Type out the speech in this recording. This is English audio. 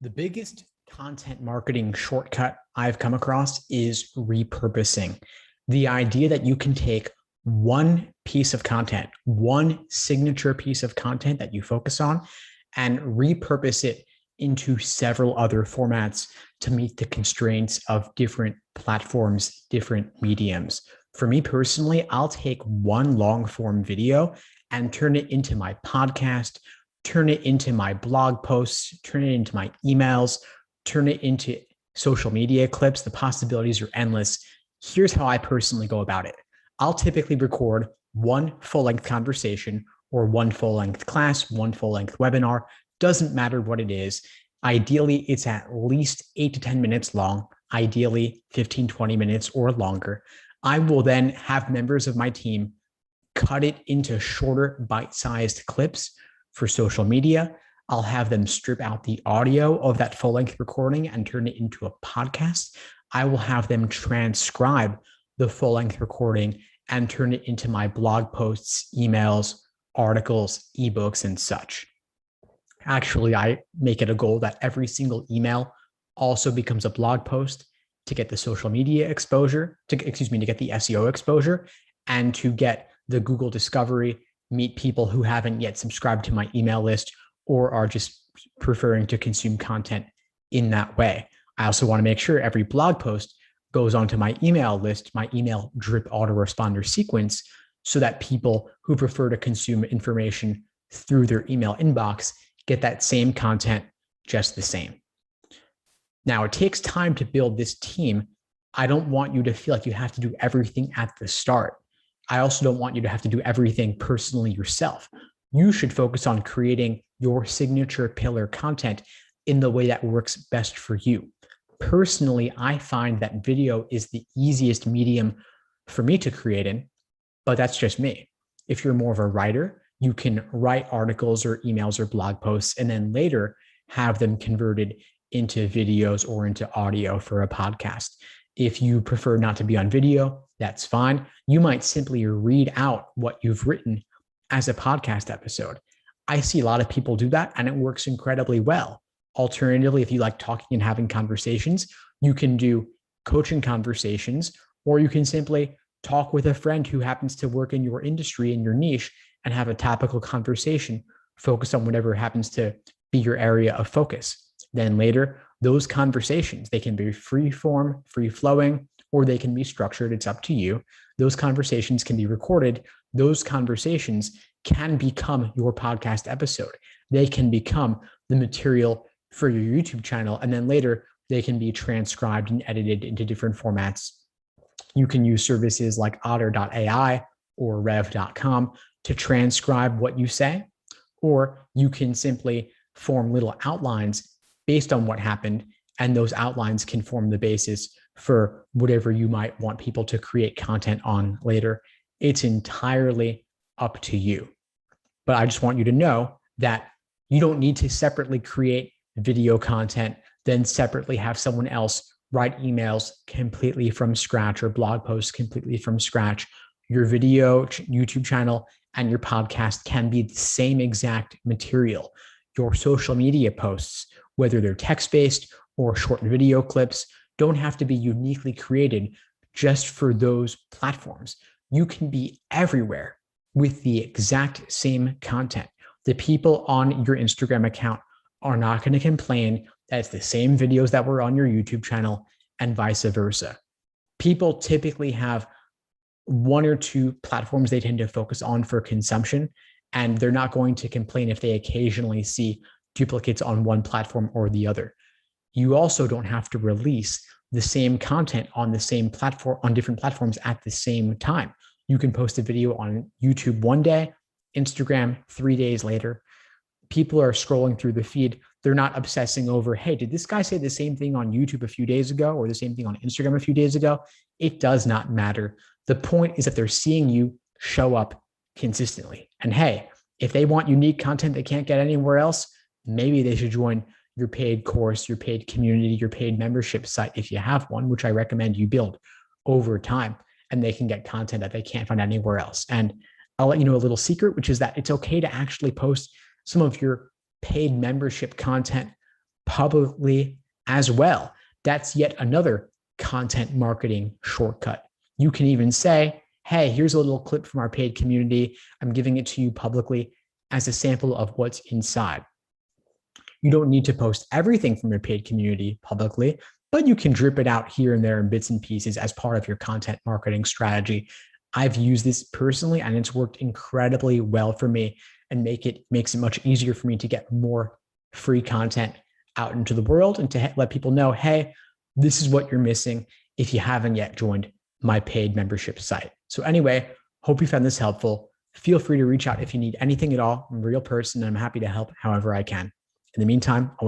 The biggest content marketing shortcut I've come across is repurposing. The idea that you can take one piece of content, one signature piece of content that you focus on, and repurpose it into several other formats to meet the constraints of different platforms, different mediums. For me personally, I'll take one long form video and turn it into my podcast, turn it into my blog posts, turn it into my emails, turn it into social media clips. The possibilities are endless. Here's how I personally go about it. I'll typically record one full-length conversation or one full-length class, one full-length webinar. Doesn't matter what it is. Ideally, it's at least 8 to 10 minutes long, ideally 15, 20 minutes or longer. I will then have members of my team cut it into shorter bite-sized clips for social media. I'll have them strip out the audio of that full-length recording and turn it into a podcast. I will have them transcribe the full-length recording and turn it into my blog posts, emails, articles, ebooks, and such. Actually, I make it a goal that every single email also becomes a blog post to get the social media exposure, to get the SEO exposure, and to get the Google discovery, meet people who haven't yet subscribed to my email list or are just preferring to consume content in that way. I also want to make sure every blog post goes onto my email list, my email drip autoresponder sequence, so that people who prefer to consume information through their email inbox get that same content just the same. Now, it takes time to build this team. I don't want you to feel like you have to do everything at the start. I also don't want you to have to do everything personally yourself. You should focus on creating your signature pillar content in the way that works best for you. Personally, I find that video is the easiest medium for me to create in, but that's just me. If you're more of a writer, you can write articles or emails or blog posts and then later have them converted into videos or into audio for a podcast. If you prefer not to be on video, that's fine. You might simply read out what you've written as a podcast episode. I see a lot of people do that and it works incredibly well. Alternatively, if you like talking and having conversations, you can do coaching conversations, or you can simply talk with a friend who happens to work in your industry, in your niche, and have a topical conversation focused on whatever happens to be your area of focus. Then later, those conversations, they can be free form, free flowing, or they can be structured. It's up to you. Those conversations can be recorded. Those conversations can become your podcast episode. They can become the material for your YouTube channel. And then later, they can be transcribed and edited into different formats. You can use services like otter.ai or rev.com to transcribe what you say, or you can simply form little outlines based on what happened, and those outlines can form the basis for whatever you might want people to create content on later. It's entirely up to you. But I just want you to know that you don't need to separately create video content, then separately have someone else write emails completely from scratch or blog posts completely from scratch. Your video YouTube channel and your podcast can be the same exact material. Your social media posts, whether they're text-based or short video clips, don't have to be uniquely created just for those platforms. You can be everywhere with the exact same content. The people on your Instagram account are not going to complain that it's the same videos that were on your YouTube channel and vice versa. People typically have one or two platforms they tend to focus on for consumption, and they're not going to complain if they occasionally see duplicates on one platform or the other. You also don't have to release the same content on the same platform, on different platforms at the same time. You can post a video on YouTube one day, Instagram 3 days later. People are scrolling through the feed. They're not obsessing over, hey, did this guy say the same thing on YouTube a few days ago or the same thing on Instagram a few days ago? It does not matter. The point is that they're seeing you show up consistently. And hey, if they want unique content they can't get anywhere else, maybe they should join your paid course, your paid community, your paid membership site if you have one, which I recommend you build over time, and they can get content that they can't find anywhere else. And I'll let you know a little secret, which is that it's okay to actually post some of your paid membership content publicly as well. That's yet another content marketing shortcut. You can even say, hey, here's a little clip from our paid community. I'm giving it to you publicly as a sample of what's inside. You don't need to post everything from your paid community publicly, but you can drip it out here and there in bits and pieces as part of your content marketing strategy. I've used this personally and it's worked incredibly well for me and makes it much easier for me to get more free content out into the world and to let people know, hey, this is what you're missing if you haven't yet joined my paid membership site. So anyway, hope you found this helpful. Feel free to reach out if you need anything at all. I'm a real person and I'm happy to help however I can. In the meantime,